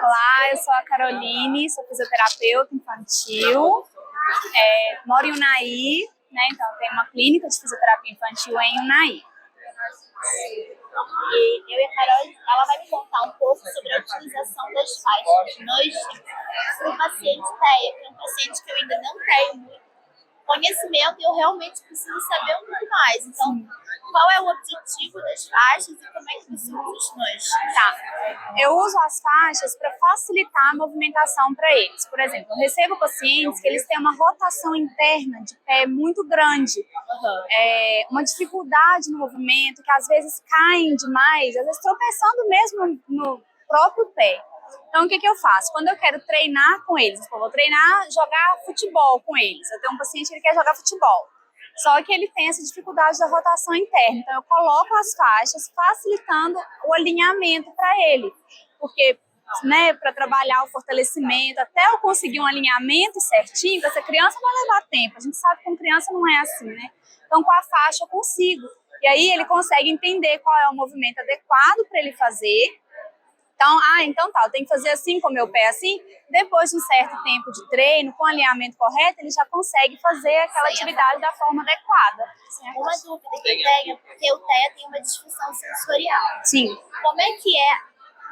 Olá, eu sou a Caroline, sou fisioterapeuta infantil, moro em Unai, né? Então eu tenho uma clínica de fisioterapia infantil em Unai. E eu e a Carol, ela vai me contar um pouco sobre a utilização das faixas para o paciente TEA, que é um paciente que eu ainda não tenho muito conhecimento e eu realmente preciso saber um pouco mais. Então, qual é o objetivo das faixas e como é que você usa os nós? Tá. Eu uso as faixas para facilitar a movimentação para eles. Por exemplo, eu recebo pacientes que eles têm uma rotação interna de pé muito grande, uma dificuldade no movimento, que às vezes caem demais, às vezes tropeçando mesmo no próprio pé. Então, o que eu faço? Quando eu quero treinar com eles, eu vou treinar, jogar futebol com eles. Eu tenho um paciente que ele quer jogar futebol, só que ele tem essa dificuldade da rotação interna. Então, eu coloco as faixas, facilitando o alinhamento para ele. Porque, né, para trabalhar o fortalecimento, até eu conseguir um alinhamento certinho, essa criança vai levar tempo. A gente sabe que com criança não é assim, né? Então, com a faixa eu consigo. E aí ele consegue entender qual é o movimento adequado para ele fazer. Então tá, eu tenho que fazer assim com o meu pé assim. Depois de um certo tempo de treino, com o alinhamento correto, ele já consegue fazer aquela atividade da forma adequada. Certo? Uma dúvida que eu tenho, porque o TEA tem uma disfunção sensorial. Sim. Como é que é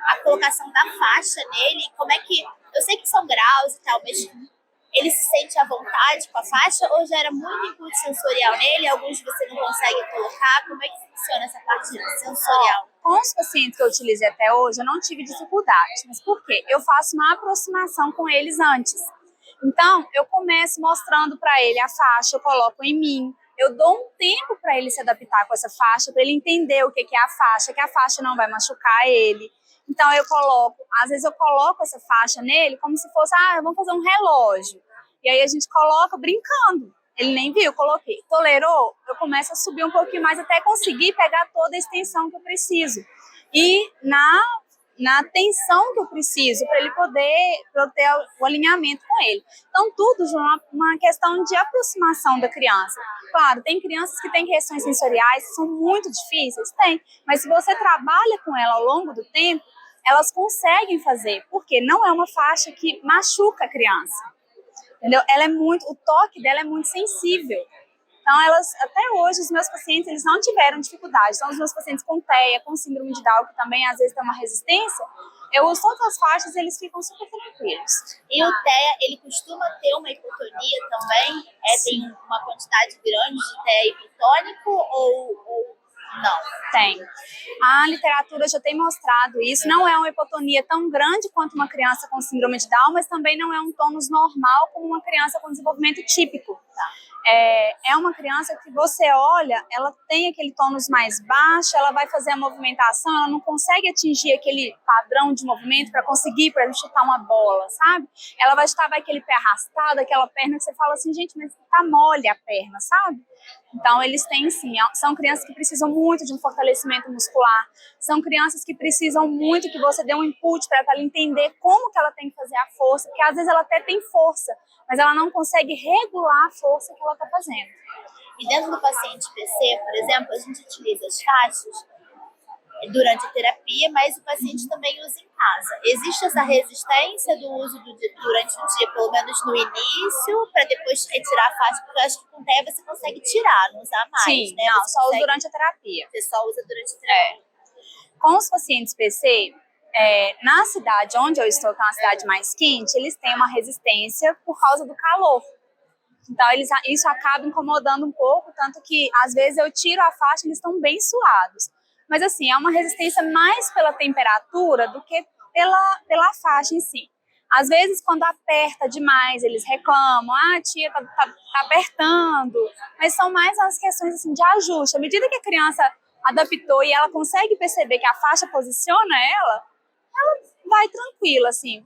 a colocação da faixa nele? Como é que... Eu sei que são graus e tal, mas ele se sente à vontade com a faixa ou gera muito input sensorial nele? Alguns você não consegue colocar? Como é que funciona essa parte sensorial? Com os pacientes que eu utilizei até hoje, eu não tive dificuldade. Mas por quê? Eu faço uma aproximação com eles antes. Então, eu começo mostrando para ele a faixa, eu coloco em mim. Eu dou um tempo para ele se adaptar com essa faixa, para ele entender o que é a faixa, que a faixa não vai machucar ele. Então, às vezes eu coloco essa faixa nele como se fosse, vamos fazer um relógio. E aí a gente coloca brincando. Ele nem viu, coloquei. Tolerou? Eu começo a subir um pouquinho mais até conseguir pegar toda a extensão que eu preciso. E na tensão que eu preciso para ele poder ter o alinhamento com ele. Então, tudo de uma questão de aproximação da criança. Claro, tem crianças que têm questões sensoriais que são muito difíceis, tem. Mas se você trabalha com ela ao longo do tempo, elas conseguem fazer, porque não é uma faixa que machuca a criança. Entendeu? O toque dela é muito sensível. Então, até hoje, os meus pacientes, eles não tiveram dificuldade. Então, os meus pacientes com TEA, com síndrome de Down, que também às vezes tem uma resistência, eu uso todas as faixas e eles ficam super tranquilos. E o TEA, ele costuma ter uma hipotonia também? Tem uma quantidade grande de TEA hipotônico ou não? Tem. A literatura já tem mostrado isso. Não é uma hipotonia tão grande quanto uma criança com síndrome de Down, mas também não é um tônus normal como uma criança com desenvolvimento típico. É uma criança que você olha, ela tem aquele tônus mais baixo, ela vai fazer a movimentação, ela não consegue atingir aquele padrão de movimento para conseguir, para chutar uma bola, sabe? Ela vai chutar, vai aquele pé arrastado, aquela perna que você fala assim, gente, mas tá mole a perna, sabe? Então, eles têm sim, são crianças que precisam muito de um fortalecimento muscular, são crianças que precisam muito que você dê um input para ela entender como que ela tem que fazer a força, porque às vezes ela até tem força, mas ela não consegue regular a força que ela está fazendo. E dentro do paciente PC, por exemplo, a gente utiliza as faixas durante a terapia, mas o paciente também usa em casa. Existe essa resistência do uso durante o dia, pelo menos no início, para depois retirar a faixa, porque eu acho que com TEA você consegue tirar, não usar mais. Sim, né? não, só usa durante a terapia. Você só usa durante a terapia. Com os pacientes PC, na cidade onde eu estou, que é uma cidade mais quente, eles têm uma resistência por causa do calor. Então, isso acaba incomodando um pouco, tanto que, às vezes, eu tiro a faixa e eles estão bem suados. Mas, assim, é uma resistência mais pela temperatura do que pela faixa em si. Às vezes, quando aperta demais, eles reclamam, tia, tá apertando. Mas são mais as questões, assim, de ajuste. À medida que a criança adaptou e ela consegue perceber que a faixa posiciona ela vai tranquila, assim.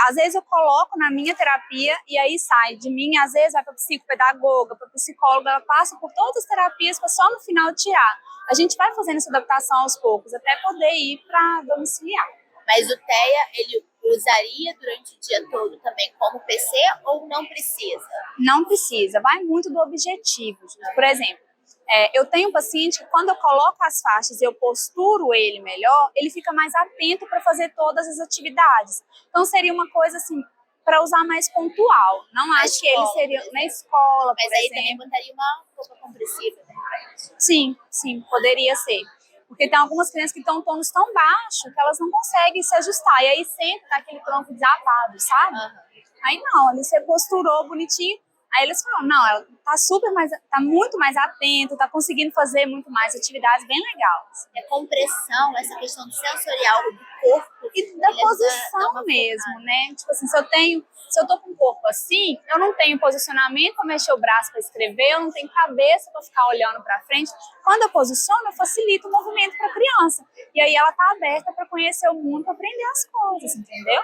Às vezes eu coloco na minha terapia e aí sai de mim, às vezes vai para psicopedagoga, para psicóloga, ela passa por todas as terapias para só no final tirar. A gente vai fazendo essa adaptação aos poucos até poder ir para domiciliar. Mas o TEA, ele usaria durante o dia todo também como PC ou não precisa? Não precisa, vai muito do objetivo. Por exemplo, Eu tenho um paciente que quando eu coloco as faixas e eu posturo ele melhor, ele fica mais atento para fazer todas as atividades. Então seria uma coisa assim, para usar mais pontual. Não acho que ele seria na escola, Mas por aí exemplo. também botaria uma roupa compressiva, né? Sim, sim, poderia ser. Porque tem algumas crianças que estão em tônus tão baixo que elas não conseguem se ajustar. E aí senta naquele tronco desabado, sabe? Aí não, ali você posturou bonitinho. Aí eles falam, não, ela tá muito mais atento, tá conseguindo fazer muito mais atividades bem legais. E a compressão, essa questão sensorial do corpo. E da posição mesmo, né? Tipo assim, se eu tô com o corpo assim, eu não tenho posicionamento para mexer o braço para escrever, eu não tenho cabeça para ficar olhando para frente. Quando eu posiciono, eu facilito o movimento para a criança. E aí ela tá aberta para conhecer o mundo, para aprender as coisas, entendeu?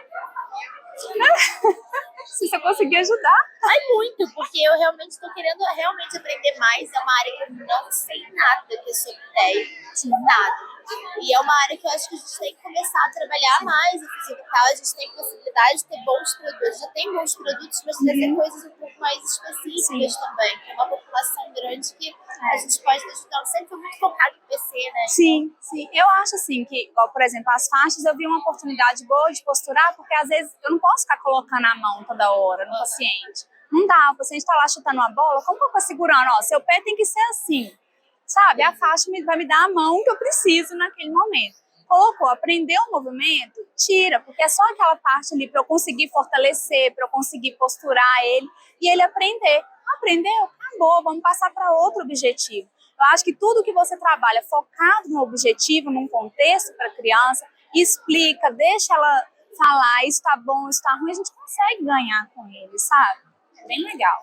Se você conseguir ajudar. Ai, muito, porque eu realmente estou querendo aprender mais. É uma área que eu não sei nada, que é sobre TEI, nada. E é uma área que eu acho que a gente tem que começar a trabalhar mais a fisicultural. A gente tem possibilidade de ter bons produtos. Já tem bons produtos, mas trazer coisas um pouco mais específicas também. Que é uma população grande que a gente pode estar ajudando. Sempre foi muito focado em PC, né? Sim, sim. Eu acho assim que, igual, por exemplo, as faixas, eu vi uma oportunidade boa de posturar, porque às vezes eu não posso ficar colocando a mão toda hora no paciente. Não dá, o paciente tá lá chutando uma bola, como que eu vou segurando? Ó, seu pé tem que ser assim, sabe? A faixa vai me dar a mão que eu preciso naquele momento. Colocou, aprendeu o movimento, tira, porque é só aquela parte ali para eu conseguir fortalecer, para eu conseguir posturar ele e ele aprender. Aprendeu? Acabou, vamos passar para outro objetivo. Eu acho que tudo que você trabalha focado no objetivo, num contexto para a criança, explica, deixa ela falar, isso tá bom, isso tá ruim, a gente consegue ganhar com ele, sabe? É bem legal.